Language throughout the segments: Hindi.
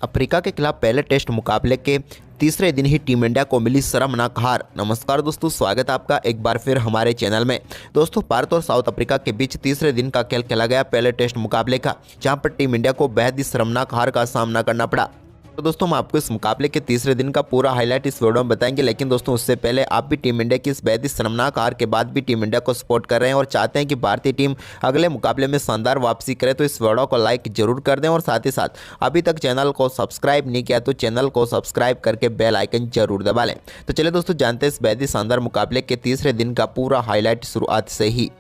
अफ्रीका के खिलाफ पहले टेस्ट मुकाबले के तीसरे दिन ही टीम इंडिया को मिली शर्मनाक हार। नमस्कार दोस्तों, स्वागत है आपका एक बार फिर हमारे चैनल में। दोस्तों, भारत और साउथ अफ्रीका के बीच तीसरे दिन का खेल खेला गया पहले टेस्ट मुकाबले का, जहां पर टीम इंडिया को बेहद ही शर्मनाक हार का सामना करना पड़ा। तो दोस्तों, हम आपको इस मुकाबले के तीसरे दिन का पूरा हाईलाइट इस वीडियो में बताएंगे। लेकिन दोस्तों, उससे पहले आप भी टीम इंडिया की इस बेहद ही शर्मनाक हार के बाद भी टीम इंडिया को सपोर्ट कर रहे हैं और चाहते हैं कि भारतीय टीम अगले मुकाबले में शानदार वापसी करे, तो इस वीडियो को लाइक जरूर कर दें। और साथ ही साथ अभी तक चैनल को सब्सक्राइब नहीं किया तो चैनल को सब्सक्राइब करके बेल आइकन जरूर दबा लें। तो चलिए दोस्तों, जानते हैं इस बेहद ही शानदार मुकाबले के तीसरे दिन का पूरा हाईलाइट शुरुआत से ही।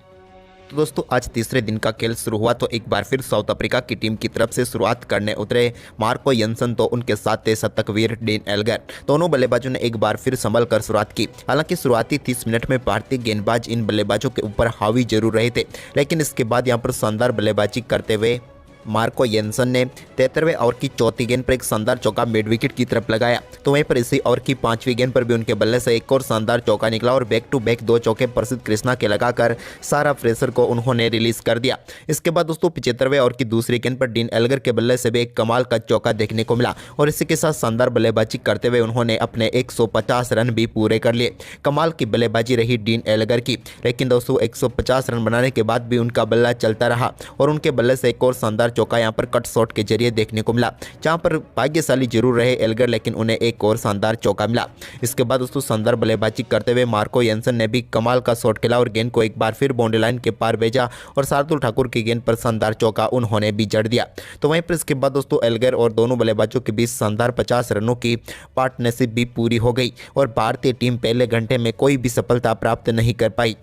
तो दोस्तों, आज तीसरे दिन का खेल शुरू हुआ तो एक बार फिर साउथ अफ्रीका की टीम की तरफ से शुरुआत करने उतरे मार्को यंसन, तो उनके साथ थे शतकवीर डीन एल्गर। दोनों बल्लेबाजों ने एक बार फिर संभल कर शुरुआत की। हालांकि शुरुआती 30 मिनट में भारतीय गेंदबाज इन बल्लेबाजों के ऊपर हावी जरूर रहे थे, लेकिन इसके बाद यहां पर शानदार बल्लेबाजी करते हुए मार्को यंसन ने 73वें ओवर की चौथी गेंद पर एक शानदार चौका मिड विकेट की तरफ लगाया। तो वहीं पर इसी ओवर की 5वीं गेंद पर भी उनके बल्ले से एक और शानदार चौका निकला और बैक टू बैक 2 चौके प्रसिद्ध कृष्णा के लगाकर सारा प्रेशर को उन्होंने रिलीज कर दिया। इसके बाद दोस्तों 75वें ओवर की दूसरी गेंद पर डीन एल्गर के बल्ले से भी एक कमाल का चौका देखने को मिला और इसी के साथ शानदार बल्लेबाजी करते हुए उन्होंने अपने 150 रन भी पूरे कर लिए। कमाल की बल्लेबाजी रही डीन एल्गर की, लेकिन दोस्तों 150 रन बनाने के बाद भी उनका बल्ला चलता रहा और उनके बल्ले से एक और शानदार चौका यहां पर कट शॉट के जरिए देखने को मिला, जहां पर भाग्यशाली जरूर रहे एल्गर, लेकिन उन्हें एक और शानदार चौका मिला। इसके बाद दोस्तों शानदार बल्लेबाजी करते हुए मार्को यंसन ने भी कमाल का शॉट खेला और गेंद को एक बार फिर बाउंड्री लाइन के पार भेजा और शार्दुल ठाकुर की गेंद पर शानदार चौका उन्होंने भी जड़ दिया। तो वहीं पर इसके बाद दोस्तों एल्गर और दोनों बल्लेबाजों के बीच शानदार 50 रनों की पार्टनरशिप भी पूरी हो गई और भारतीय टीम पहले घंटे में कोई भी सफलता प्राप्त नहीं कर पाई।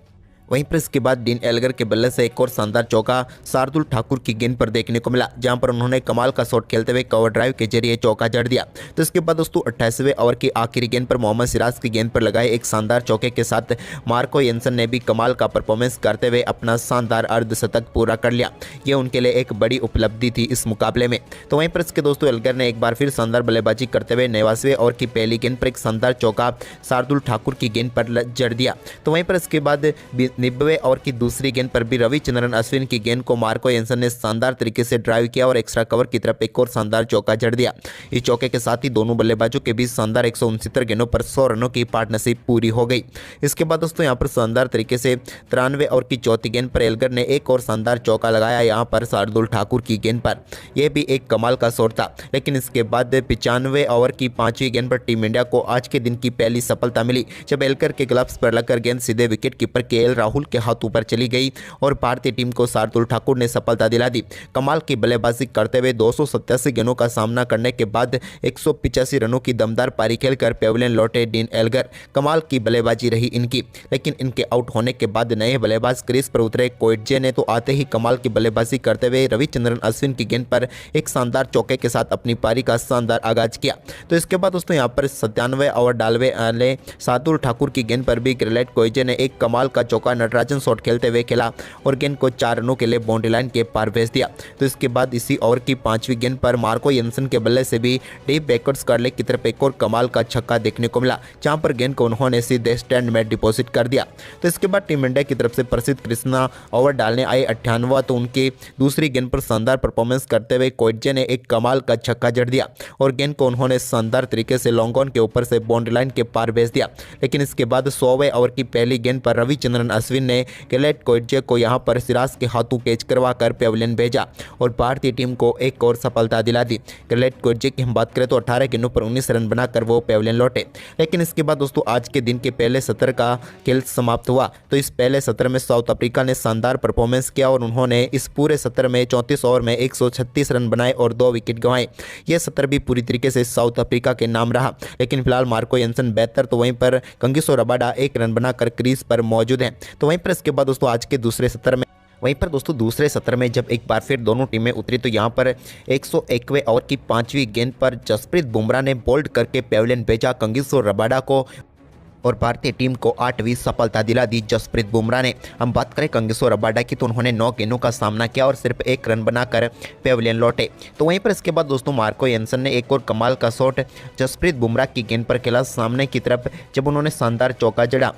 वहीं पर इसके बाद डीन एल्गर के बल्ले से एक और शानदार चौका शार्दुल ठाकुर की गेंद पर देखने को मिला, जहां पर उन्होंने कमाल का शॉट खेलते हुए कवर ड्राइव के जरिए चौका जड़ दिया। तो इसके बाद दोस्तों 28वें ओवर की आखिरी गेंद पर मोहम्मद सिराज की गेंद पर लगाए एक शानदार चौके के साथ मार्को यंसन ने भी कमाल का परफॉर्मेंस करते हुए अपना शानदार अर्धशतक पूरा कर लिया। ये उनके लिए एक बड़ी उपलब्धि थी इस मुकाबले में। तो वहीं पर इसके दोस्तों एल्गर ने एक बार फिर शानदार बल्लेबाजी करते हुए 89वें ओवर की पहली गेंद पर एक शानदार चौका शार्दुल ठाकुर की गेंद पर जड़ दिया। तो वहीं पर इसके बाद 90वें ओवर की दूसरी गेंद पर भी रविचंद्रन अश्विन की गेंद को मार्को यंसन ने शानदार तरीके से ड्राइव किया और एक्स्ट्रा कवर की तरफ एक और शानदार चौका जड़ दिया। इस चौके के साथ ही दोनों बल्लेबाजों के बीच शानदार 169 गेंदों पर 100 रनों की पार्टनरशिप पूरी हो गई। इसके बाद दोस्तों यहां पर शानदार तरीके से 93वें ओवर की चौथी गेंद पर एल्गर ने एक और शानदार चौका लगाया यहां पर शार्दुल ठाकुर की गेंद पर। यह भी एक कमाल का शॉट था, लेकिन इसके बाद 95वें ओवर की 5वीं गेंद पर टीम इंडिया को आज के दिन की पहली सफलता मिली, जब एल्गर के ग्लव्स पर लगकर गेंद सीधे विकेट कीपर केएल राहुल के हाथों पर चली गई और भारतीय टीम को शार्दुल ठाकुर ने सफलता दिला दी। कमाल की बल्लेबाजी करते हुए 287 गेंदों का सामना करने के बाद 185 रनों की दमदार पारी खेलकर पेविलियन लौटे डीन एल्गर। कमाल की बल्लेबाजी रही इनकी, लेकिन इनके आउट होने के बाद नए बल्लेबाज क्रीज पर उतरे कोएटजे ने तो आते ही कमाल की बल्लेबाजी करते हुए रविचंद्रन अश्विन की गेंद पर एक शानदार चौके के साथ अपनी पारी का शानदार आगाज किया। तो इसके बाद दोस्तों यहाँ पर 97वें ओवर डालवे वाले शार्दुल ठाकुर की गेंद पर भी ग्रेलेट कोएटजे ने एक कमाल का चौका नटराजन शॉट खेलते हुए खेला और गेंद को 4 रनों के लिए बाउंड्री लाइन के पार भेज दिया। तो इसके बाद इसी ओवर की 5वीं गेंद पर मार्को यंसन के बल्ले से भी डीप बैकवर्ड्स कर्ले की तरफ एक और कमाल का छक्का देखने को मिला, जहां पर गेंद को उन्होंने सीधे स्टैंड में डिपॉजिट कर दिया। तो इसके बाद टीम इंडिया की तरफ से प्रसिद्ध कृष्णा ओवर डालने आए 98वां, तो उनकी दूसरी गेंद पर शानदार परफॉर्मेंस करते हुए कोएटजे ने एक कमाल का छक्का जड़ दिया और गेंद को उन्होंने शानदार तरीके से लॉन्ग ऑन के ऊपर से बाउंड्री लाइन के पार भेज दिया। लेकिन इसके बाद 100वें ओवर की पहली गेंद पर रविचंद्रन अश्विन ने ग्रेलेट कोएटजे को यहां पर सिराज के हाथों कैच करवाकर पेविलियन भेजा और भारतीय टीम को एक और सफलता दिला दी। ग्रेलेट कोएटजे की हम बात करें तो 18 गेंदों पर 19 रन बनाकर वो पेविलियन लौटे। लेकिन इसके बाद दोस्तों आज के दिन के पहले सत्र का खेल समाप्त हुआ, तो इस पहले सत्र में साउथ अफ्रीका ने शानदार परफॉर्मेंस किया और उन्होंने इस पूरे सत्र में 34 ओवर में 136 रन बनाए और 2 विकेट गंवाए। यह सत्र भी पूरी तरीके से साउथ अफ्रीका के नाम रहा, लेकिन फिलहाल मार्को यंसन बेहतर, तो वहीं पर कंगिसो रबाडा 1 रन बनाकर क्रीज पर मौजूद हैं। तो वहीं पर इसके बाद दोस्तों आज के दूसरे सत्र में जब एक बार फिर दोनों टीमें उतरी, तो यहां पर 101वें ओवर की 5वीं गेंद पर जसप्रीत बुमराह ने बोल्ड करके पेविलियन भेजा कंगिसो रबाडा को और भारतीय टीम को 8वीं सफलता दिला दी जसप्रीत बुमराह ने। हम बात करें कंगिसो रबाडा की, तो उन्होंने 9 गेंदों का सामना किया और सिर्फ 1 रन बनाकर पेविलियन लौटे। तो वहीं पर इसके बाद दोस्तों मार्को यंसन ने एक और कमाल का शॉट जसप्रीत बुमराह की गेंद पर खेला सामने की तरफ, जब उन्होंने शानदार चौका जड़ा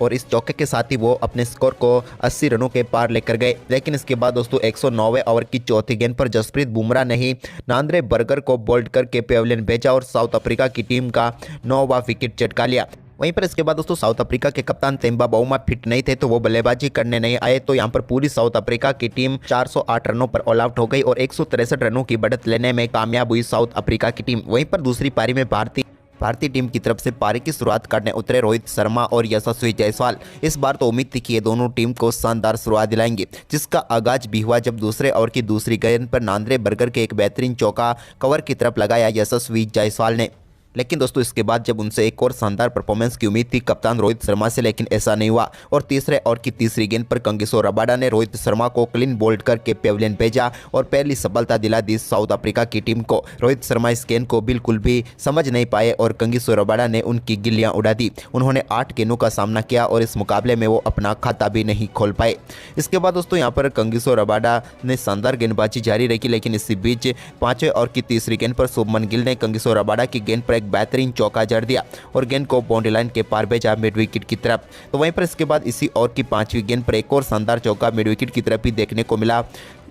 और इस चौके के साथ ही वो अपने स्कोर को 80 रनों के पार लेकर गए। लेकिन इसके बाद दोस्तों 109वें ओवर की चौथी गेंद पर जसप्रीत बुमराह ने ही नांद्रे बर्गर को बोल्ड करके पेविलियन भेजा और साउथ अफ्रीका की टीम का 9वां विकेट चटका लिया। वहीं पर इसके बाद दोस्तों साउथ अफ्रीका के कप्तान तेम्बा बाउमा फिट नहीं थे, तो वो बल्लेबाजी करने नहीं आए। तो यहां पर पूरी साउथ अफ्रीका की टीम 408 रनों पर ऑल आउट हो गई और 163 रनों की बढ़त लेने में कामयाब हुई साउथ अफ्रीका की टीम। वहीं पर दूसरी पारी में भारतीय टीम की तरफ से पारी की शुरुआत करने उतरे रोहित शर्मा और यशस्वी जायसवाल। इस बार तो उम्मीद थी कि ये दोनों टीम को शानदार शुरुआत दिलाएंगे, जिसका आगाज भी हुआ जब दूसरे ओवर की दूसरी गेंद पर नांद्रे बर्गर के एक बेहतरीन चौका कवर की तरफ लगाया यशस्वी जायसवाल ने। लेकिन दोस्तों इसके बाद जब उनसे एक और शानदार परफॉर्मेंस की उम्मीद थी कप्तान रोहित शर्मा से, लेकिन ऐसा नहीं हुआ और तीसरे ओवर की तीसरी गेंद पर कंगिसो रबाडा ने रोहित शर्मा को क्लीन बोल्ड करके पेविलियन भेजा और पहली सफलता दिला दी साउथ अफ्रीका की टीम को। रोहित शर्मा इस गेंद को बिल्कुल भी समझ नहीं पाए और कंगिसो रबाडा ने उनकी गिल्लियां उड़ा दी। उन्होंने 8 गेंदों का सामना किया और इस मुकाबले में वो अपना खाता भी नहीं खोल पाए। इसके बाद दोस्तों यहाँ पर कंगिसो रबाडा ने शानदार गेंदबाजी जारी रखी, लेकिन इसी बीच 5वें ओवर की तीसरी गेंद पर शुभमन गिल ने कंगिसो रबाडा की गेंद पर एक बेहतरीन चौका जड़ दिया और गेंद को बाउंड्री लाइन के पार भेजा मिड विकेट की तरफ। तो वहीं पर इसके बाद इसी ओवर की 5वीं गेंद पर एक और शानदार चौका मिड विकेट की तरफ ही देखने को मिला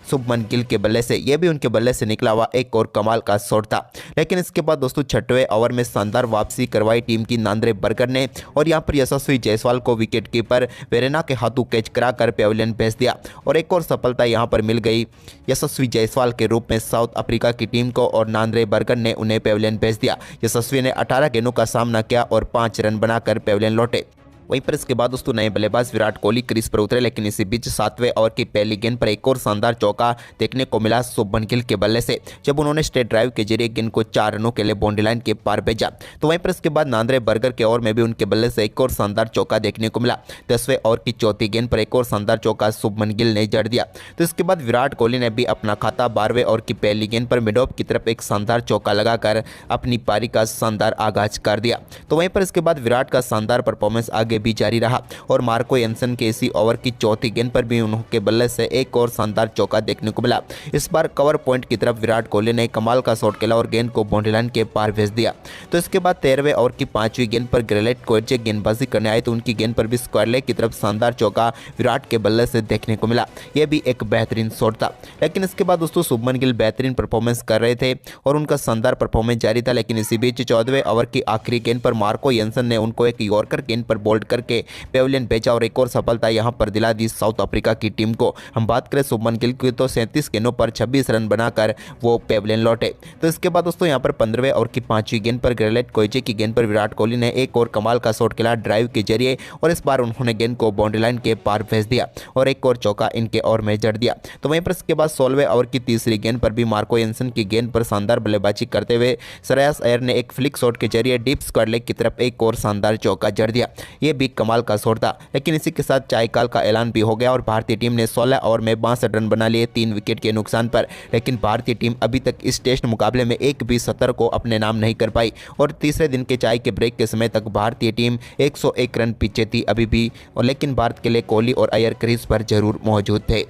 शुभमन गिल के बल्ले से। यह भी उनके बल्ले से निकला हुआ एक और कमाल का शॉट था। लेकिन इसके बाद दोस्तों 6वें ओवर में शानदार वापसी करवाई टीम की नांद्रे बर्गर ने और यहां पर यशस्वी जायसवाल को विकेट कीपर वेरेना के हाथों कैच कराकर पेविलियन भेज दिया और एक और सफलता यहां पर मिल गई यशस्वी जायसवाल के रूप में साउथ अफ्रीका की टीम को और नांद्रे बर्गर ने उन्हें पेविलियन भेज दिया। यशस्वी ने 18 गेंदों का सामना किया और 5 रन बनाकर पेविलियन लौटे। वहीं पर इसके बाद दोस्तों नए बल्लेबाज विराट कोहली क्रीज पर उतरे, लेकिन इसी बीच 7वें ओवर की पहली गेंद पर एक और शानदार चौका देखने को मिला शुभमन गिल के बल्ले से, जब उन्होंने स्ट्रेट ड्राइव के जरिए गेंद को 4 रनों के लिए बाउंड्री लाइन के पार भेजा। तो वहीं पर इसके बाद नांद्रे बर्गर के ओवर में भी उनके बल्ले से एक और शानदार चौका देखने को मिला। 10वें ओवर की चौथी गेंद पर एक और शानदार चौका शुभमन गिल ने जड़ दिया। तो इसके बाद विराट कोहली ने भी अपना खाता 12वें ओवर की पहली गेंद पर मिड ऑफ की तरफ एक शानदार चौका लगाकर अपनी पारी का शानदार आगाज कर दिया। तो वहीं पर इसके बाद विराट का शानदार परफॉर्मेंस आगे भी जारी रहा और मार्को एंसन के इसी ओवर की चौथी गेंद पर भी उनके बल्ले से एक और शानदार चौका देखने को मिला। इस बार कवर पॉइंट की तरफ विराट कोहली ने कमाल का शॉट खेला और गेंद को बाउंड्री लाइन के पार भेज दिया। तो इसके बाद 13वें ओवर की 5वीं गेंद पर ग्रेलेट कोएचे गेंदबाजी करने आए, तो उनकी गेंद पर भी स्क्वायर लेग की तरफ शानदार चौका विराट के बल्ले से देखने को मिला। यह भी एक बेहतरीन शॉट था। लेकिन इसके बाद दोस्तों शुभमन गिल बेहतरीन परफॉर्मेंस कर रहे थे और उनका शानदार परफॉर्मेंस जारी था। लेकिन इसी बीच 14वें ओवर की आखिरी गेंद पर मार्को एंसन ने उनको एक यॉर्कर गेंद पर बोल्ड करके पेविलियन भेजा और एक और सफलता यहां पर दिला दी साउथ अफ्रीका की टीम को। हम बात करें शुभमन गिल की तो 37 गेंदों पर 26 रन बनाकर वो पेविलियन लौटे। तो इसके बाद दोस्तों यहां पर 15वें ओवर की 5वीं गेंद पर ग्रेलेट कोएचे की गेंद पर विराट कोहली ने एक और कमाल का शॉट खेला ड्राइव के जरिए और इस बार उन्होंने गेंद को बाउंड्री लाइन के पार भेज दिया और एक और चौका इनके ओवर में जड़ दिया। तो वहीं पर इसके बाद 16वें ओवर की तीसरी गेंद पर भी मार्को एंसन की गेंद पर शानदार बल्लेबाजी करते हुए श्रेयस अय्यर ने एक फ्लिक शॉट के जरिए डीप स्क्वायर लेग की तरफ एक और शानदार चौका जड़ दिया। यह भी कमाल का शॉट था। लेकिन इसी के साथ चायकाल का ऐलान भी हो गया और भारतीय टीम ने 16 ओवर में 62 रन बना लिए 3 विकेट के नुकसान पर। लेकिन भारतीय टीम अभी तक इस टेस्ट मुकाबले में एक भी 70 को अपने नाम नहीं कर पाई और तीसरे दिन के चाय के ब्रेक के समय तक भारतीय टीम 101 रन पीछे थी अभी भी। और लेकिन भारत के लिए कोहली और अय्यर क्रीज पर जरूर मौजूद थे।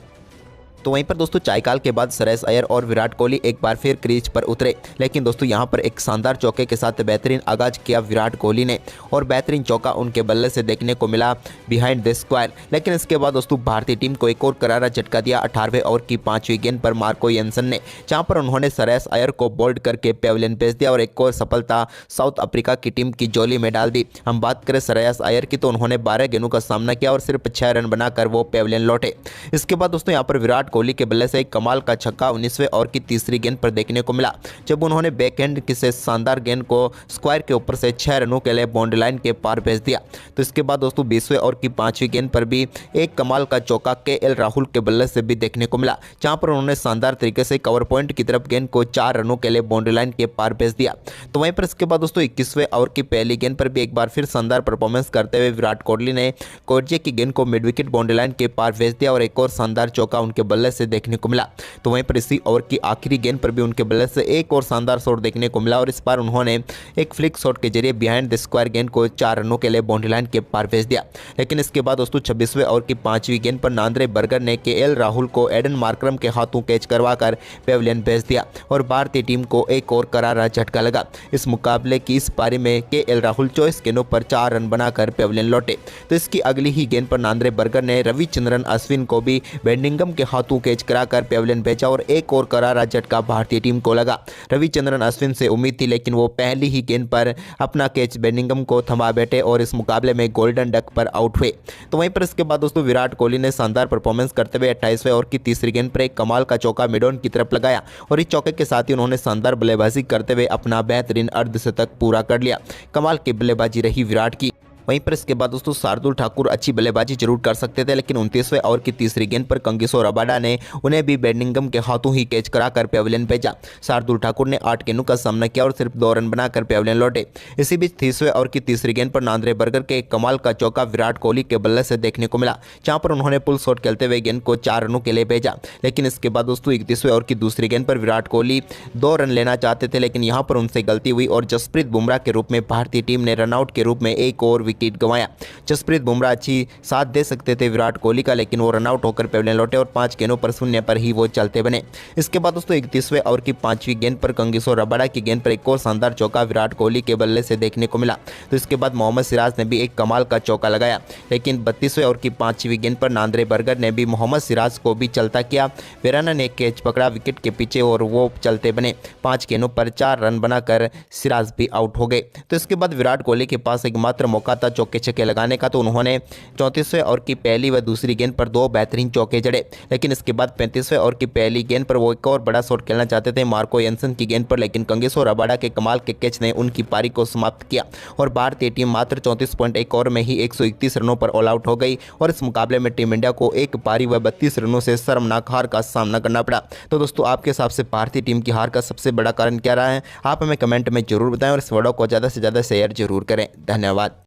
तो वहीं पर दोस्तों चायकाल के बाद श्रेयस अय्यर और विराट कोहली एक बार फिर क्रीज पर उतरे, लेकिन दोस्तों यहां पर एक शानदार चौके के साथ बेहतरीन आगाज किया विराट कोहली ने और बेहतरीन चौका उनके बल्ले से देखने को मिला बिहाइंड द स्क्वायर। लेकिन इसके बाद दोस्तों भारतीय टीम को एक और करारा झटका दिया 18वें ओवर की 5वीं गेंद पर मार्को एंसन ने, जहां पर उन्होंने श्रेयस अय्यर को बोल्ड करके पेविलियन भेज दिया और एक और सफलता साउथ अफ्रीका की टीम की झोली में डाल दी। हम बात करें श्रेयस अय्यर की तो उन्होंने 12 गेंदों का सामना किया और सिर्फ 6 रन बनाकर वो पेविलियन लौटे। इसके बाद दोस्तों यहाँ पर विराट कोहली के बल्ले से एक कमाल का छक्का 19वें ओवर की तीसरी गेंद पर देखने को मिला, जब उन्होंने बैकहैंड से शानदार गेंद को स्क्वायर के ऊपर से 6 रनों के लिए बाउंड्री लाइन के पार भेज दिया। तो इसके बाद दोस्तों 20वें ओवर की 5वीं गेंद पर भी एक कमाल का चौका केएल राहुल के बल्ले से भी देखने को मिला, जहां पर उन्होंने शानदार तरीके से कवर पॉइंट की तरफ गेंद को 4 रनों के लिए बाउंड्री लाइन के पार भेज दिया। तो वहीं पर इसके बाद दोस्तों 21वें ओवर की पहली गेंद पर भी एक बार फिर शानदार परफॉर्मेंस करते हुए विराट कोहली ने कोएचे की गेंद को मिड विकेट बाउंड्री लाइन के पार भेज दिया और एक और शानदार चौका उनके बल्ले से देखने को मिला। तो वहीं पर इसी ओवर की आखिरी गेंद पर भी उनके बल्ले से एक और शानदार शॉट देखने को मिला और इस बार उन्होंने एक फ्लिक शॉट के जरिए बिहाइंड द स्क्वायर गेंद को 4 रनों के लिए बाउंड्री लाइन के पार भेज दिया। लेकिन इसके बाद दोस्तों 26वें ओवर की 5वीं गेंद पर नांद्रे बर्गर ने केएल राहुल को एडन मार्करम के हाथों कैच करवाकर पेविलियन भेज दिया और भारतीय टीम को एक और करारा झटका लगा। इस मुकाबले की इस पारी में केएल राहुल 24 गेंदों पर 4 रन बनाकर पेविलियन लौटे। तो इसकी अगली ही गेंद पर नांद्रे बर्गर ने रविचंद्रन अश्विन को भी बेडिंगम के हाथों कैच कराकर पेविलियन भेजा और एक और करारा झटका भारतीय टीम को लगा। रविचंद्रन अश्विन से उम्मीद थी लेकिन वो पहली ही गेंद पर अपना कैच बेडिंगम को थमा बैठे और इस मुकाबले में गोल्डन डक पर आउट हुए। तो वहीं पर इसके बाद दोस्तों विराट कोहली ने शानदार परफॉर्मेंस करते हुए 28वें ओवर की तीसरी गेंद पर एक कमाल का चौका मिडऑन की तरफ लगाया और इस चौके के साथ ही उन्होंने शानदार बल्लेबाजी करते हुए अपना बेहतरीन अर्धशतक पूरा कर लिया। कमाल की बल्लेबाजी रही विराट की। वहीं पर इसके बाद दोस्तों शार्दुल ठाकुर अच्छी बल्लेबाजी जरूर कर सकते थे लेकिन 29वें ओवर की तीसरी गेंद पर कंगिसो रबाडा ने उन्हें भी बेडिंगम के हाथों ही कैच कराकर पेविलियन भेजा। शार्दुल ठाकुर ने 8 गेंदों का सामना किया और सिर्फ 2 रन बनाकर पेविलियन लौटे। इसी बीच 30वें ओवर की तीसरी गेंद पर नांद्रे बर्गर के एक कमाल का चौका विराट कोहली के बल्ले से देखने को मिला, जहां पर उन्होंने पुल शॉट खेलते हुए गेंद को 4 रनों के लिए भेजा। लेकिन इसके बाद दोस्तों 31वें ओवर की दूसरी गेंद पर विराट कोहली 2 रन लेना चाहते थे लेकिन यहां पर उनसे गलती हुई और जसप्रीत बुमराह के रूप में भारतीय टीम ने रनआउट के रूप में एक और विकेट गंवाया। जसप्रीत बुमराह अच्छी साथ दे सकते थे विराट कोहली का लेकिन वो रनआउट होकर पेविलियन लौटे और 5 गेंदों पर शून्य पर ही वो चलते बने। इसके बाद दोस्तों 31वें ओवर की 5वीं गेंद पर कंगिसो रबाडा की गेंद पर एक और शानदार चौका विराट कोहली के बल्ले से देखने को मिला। तो इसके बाद मोहम्मद सिराज ने भी एक कमाल का चौका लगाया लेकिन 32वें ओवर की 5वीं गेंद पर नांद्रे बर्गर ने भी मोहम्मद सिराज को भी चलता किया। वेराना ने कैच पकड़ा विकेट के पीछे और वो चलते बने। 5 गेंदों पर 4 रन बनाकर सिराज भी आउट हो गए। तो इसके बाद विराट कोहली के पास एकमात्र मौका था चौके छक्के लगाने का, तो उन्होंने 34वें ओवर की पहली व दूसरी गेंद पर 2 बेहतरीन चौके जड़े। लेकिन इसके बाद 35वें ओवर की पहली गेंद पर वो एक और बड़ा शॉट खेलना चाहते थे मार्को यंसन की गेंद पर, लेकिन कंगिसो रबाडा के कमाल के कैच ने उनकी पारी को समाप्त किया और भारतीय टीम मात्र 34.1 ओवर में ही 131 रनों पर ऑल आउट हो गई और इस मुकाबले में टीम इंडिया को एक पारी व 32 रनों से शर्मनाक हार का सामना करना पड़ा। तो दोस्तों आपके हिसाब से भारतीय टीम की हार का सबसे बड़ा कारण क्या रहा है, आप हमें कमेंट में जरूर बताएं और इस वीडियो को ज़्यादा से ज़्यादा शेयर जरूर करें। धन्यवाद।